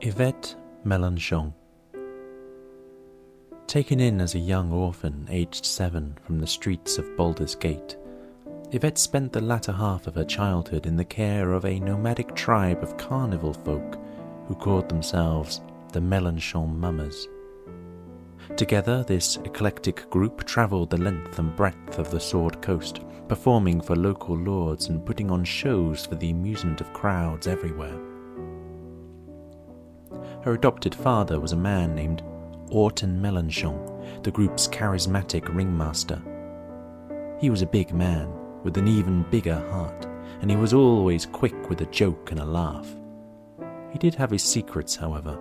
Yvette Mélenchon. Taken in as a young orphan, aged 7, from the streets of Baldur's Gate, Yvette spent the latter half of her childhood in the care of a nomadic tribe of carnival folk who called themselves the Mélenchon Mummers. Together, this eclectic group travelled the length and breadth of the Sword Coast, performing for local lords and putting on shows for the amusement of crowds everywhere. Her adopted father was a man named Orton Mélenchon, the group's charismatic ringmaster. He was a big man, with an even bigger heart, and he was always quick with a joke and a laugh. He did have his secrets, however.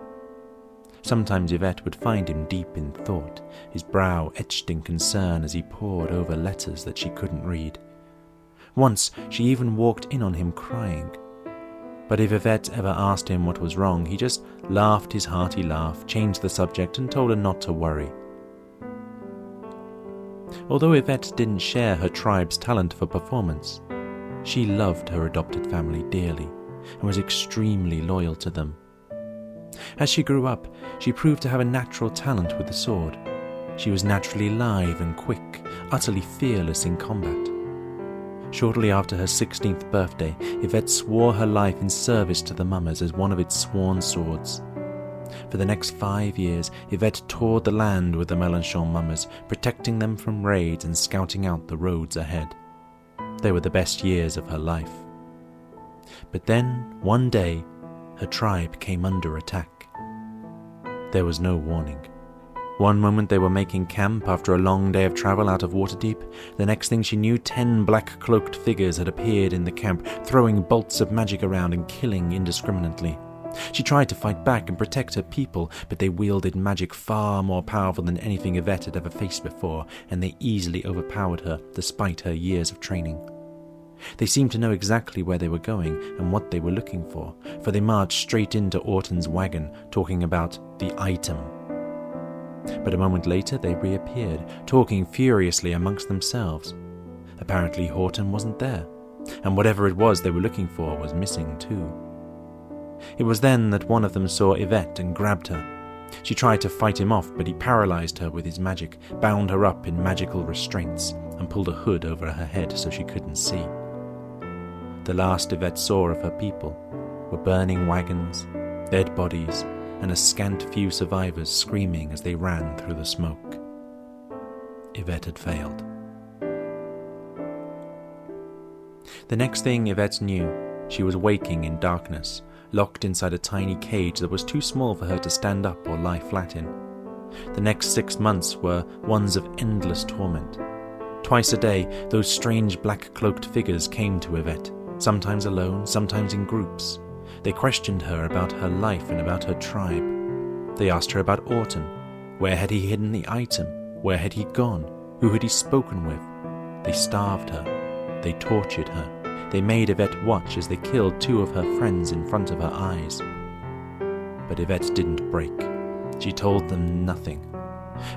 Sometimes Yvette would find him deep in thought, his brow etched in concern as he pored over letters that she couldn't read. Once she even walked in on him crying. But if Yvette ever asked him what was wrong, he just laughed his hearty laugh, changed the subject, and told her not to worry. Although Yvette didn't share her tribe's talent for performance, she loved her adopted family dearly and was extremely loyal to them. As she grew up, she proved to have a natural talent with the sword. She was naturally lithe and quick, utterly fearless in combat. Shortly after her 16th birthday, Yvette swore her life in service to the Mummers as one of its sworn swords. For the next 5 years, Yvette toured the land with the Mélenchon Mummers, protecting them from raids and scouting out the roads ahead. They were the best years of her life. But then, one day, her tribe came under attack. There was no warning. One moment they were making camp after a long day of travel out of Waterdeep. The next thing she knew, 10 black-cloaked figures had appeared in the camp, throwing bolts of magic around and killing indiscriminately. She tried to fight back and protect her people, but they wielded magic far more powerful than anything Yvette had ever faced before, and they easily overpowered her despite her years of training. They seemed to know exactly where they were going and what they were looking for they marched straight into Orton's wagon, talking about the item. But a moment later they reappeared, talking furiously amongst themselves. Apparently Orton wasn't there, and whatever it was they were looking for was missing too. It was then that one of them saw Yvette and grabbed her. She tried to fight him off, but he paralyzed her with his magic, bound her up in magical restraints, and pulled a hood over her head so she couldn't see. The last Yvette saw of her people were burning wagons, dead bodies, and a scant few survivors screaming as they ran through the smoke. Yvette had failed. The next thing Yvette knew, she was waking in darkness, locked inside a tiny cage that was too small for her to stand up or lie flat in. The next 6 months were ones of endless torment. Twice a day, those strange black-cloaked figures came to Yvette, sometimes alone, sometimes in groups. They questioned her about her life and about her tribe. They asked her about Orton. Where had he hidden the item? Where had he gone? Who had he spoken with? They starved her. They tortured her. They made Yvette watch as they killed 2 of her friends in front of her eyes. But Yvette didn't break. She told them nothing,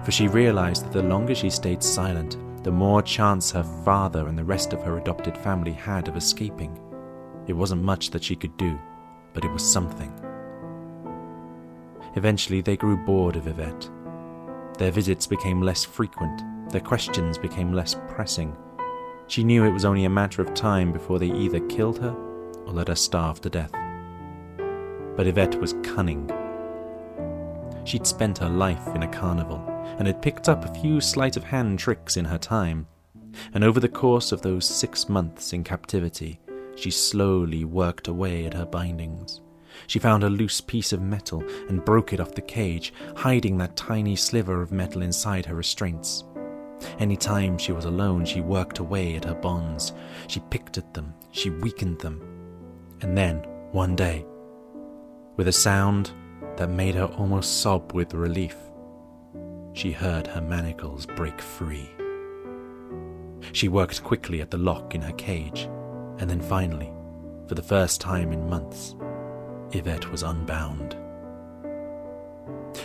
for she realized that the longer she stayed silent, the more chance her father and the rest of her adopted family had of escaping. It wasn't much that she could do, but it was something. Eventually they grew bored of Yvette. Their visits became less frequent, their questions became less pressing. She knew it was only a matter of time before they either killed her or let her starve to death. But Yvette was cunning. She'd spent her life in a carnival and had picked up a few sleight-of-hand tricks in her time. And over the course of those 6 months in captivity, she slowly worked away at her bindings. She found a loose piece of metal and broke it off the cage, hiding that tiny sliver of metal inside her restraints. Any time she was alone, she worked away at her bonds. She picked at them, she weakened them. And then, one day, with a sound that made her almost sob with relief, she heard her manacles break free. She worked quickly at the lock in her cage, and then finally, for the first time in months, Yvette was unbound.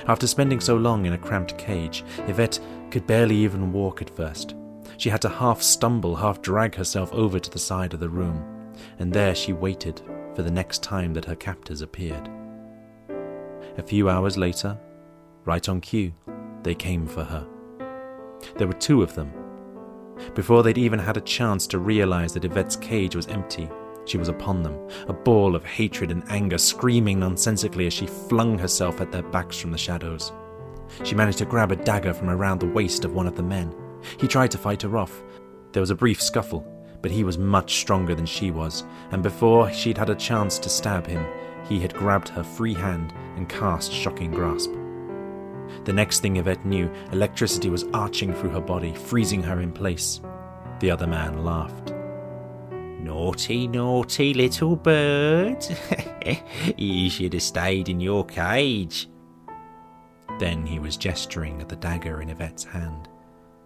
After spending so long in a cramped cage, Yvette could barely even walk at first. She had to half stumble, half drag herself over to the side of the room, and there she waited for the next time that her captors appeared. A few hours later, right on cue, they came for her. There were 2 of them. Before they'd even had a chance to realize that Yvette's cage was empty, she was upon them, a ball of hatred and anger, screaming nonsensically as she flung herself at their backs from the shadows. She managed to grab a dagger from around the waist of one of the men. He tried to fight her off. There was a brief scuffle, but he was much stronger than she was, and before she'd had a chance to stab him, he had grabbed her free hand and cast Shocking Grasp. The next thing Yvette knew, electricity was arching through her body, freezing her in place. The other man laughed. Naughty, naughty little bird. You should have stayed in your cage. Then he was gesturing at the dagger in Yvette's hand,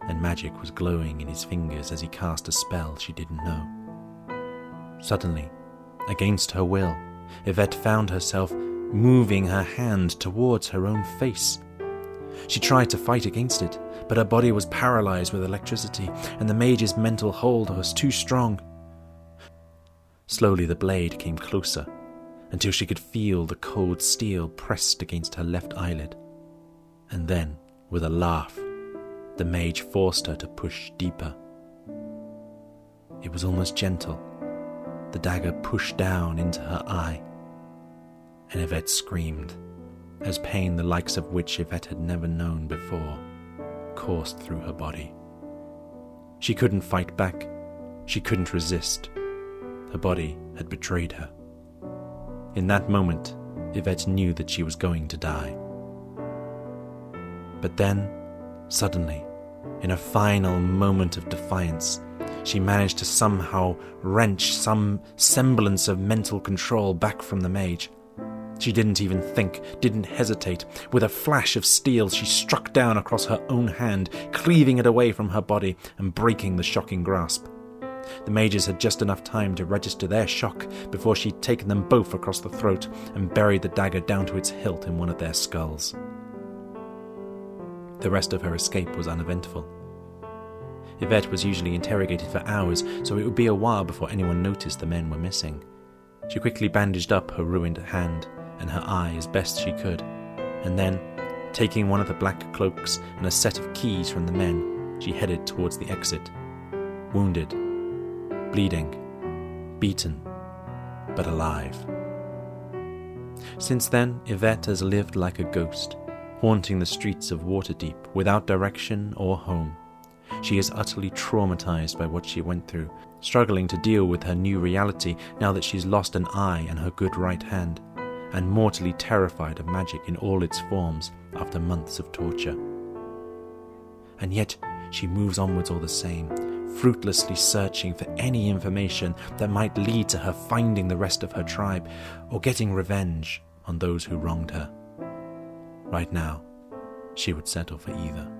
and magic was glowing in his fingers as he cast a spell she didn't know. Suddenly, against her will, Yvette found herself moving her hand towards her own face. She tried to fight against it, but her body was paralyzed with electricity, and the mage's mental hold was too strong. Slowly the blade came closer, until she could feel the cold steel pressed against her left eyelid. And then, with a laugh, the mage forced her to push deeper. It was almost gentle. The dagger pushed down into her eye, and Yvette screamed, as pain the likes of which Yvette had never known before coursed through her body. She couldn't fight back. She couldn't resist. Her body had betrayed her. In that moment, Yvette knew that she was going to die. But then, suddenly, in a final moment of defiance, she managed to somehow wrench some semblance of mental control back from the mage. She didn't even think, didn't hesitate. With a flash of steel, she struck down across her own hand, cleaving it away from her body and breaking the Shocking Grasp. The mages had just enough time to register their shock before she'd taken them both across the throat and buried the dagger down to its hilt in one of their skulls. The rest of her escape was uneventful. Yvette was usually interrogated for hours, so it would be a while before anyone noticed the men were missing. She quickly bandaged up her ruined hand and her eye as best she could, and then, taking one of the black cloaks and a set of keys from the men, she headed towards the exit. Wounded, bleeding, beaten, but alive. Since then, Yvette has lived like a ghost, haunting the streets of Waterdeep without direction or home. She is utterly traumatized by what she went through, struggling to deal with her new reality now that she's lost an eye and her good right hand, and mortally terrified of magic in all its forms after months of torture. And yet she moves onwards all the same, fruitlessly searching for any information that might lead to her finding the rest of her tribe or getting revenge on those who wronged her. Right now, she would settle for either.